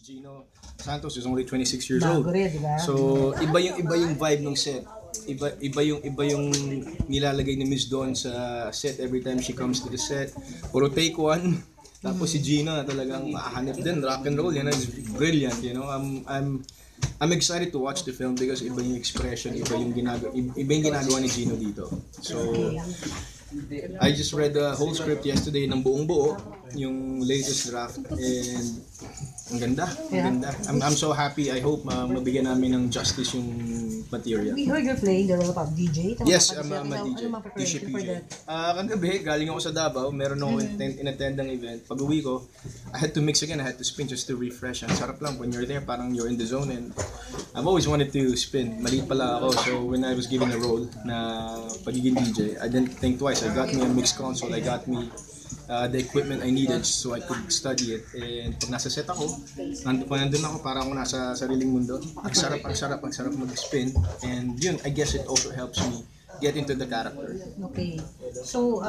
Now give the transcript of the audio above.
Gino Santos is only 26 years Bago old. rin, di ba? So, iba yung vibe ng set. Iba yung nilalagay ni Miss Dawn sa set every time she comes to the set. Puro take one. Tapos si Gino na talagang mahanap din, rock and roll, is brilliant, I'm excited to watch the film because iba yung expression, iba yung ginagawa ni Gino dito. So, I just read the whole script yesterday ng buong buo, yung latest draft, and ang ganda, ang ganda. I'm so happy. I hope mabigyan namin ng justice yung material. We heard you're playing the role of DJ. Yes, I'm a DJ. Ano mga preparation for that? Kagabi, galing ako sa Davao, meron ako in-attend ng event. Pag uwi ko, I had to mix again, I had to spin just to refresh. Ang sarap lang when you're there, parang you're in the zone, and I've always wanted to spin. Maliit pala ako, so when I was given a role na pagiging DJ, I didn't think twice. I got me a mixed console, I got me the equipment I needed so I could study it. And pag nasa set ako, nandun ako, parang ako nasa sariling mundo. Ang sarap mag-spin. And yun, I guess it also helps me get into the character. Okay. So,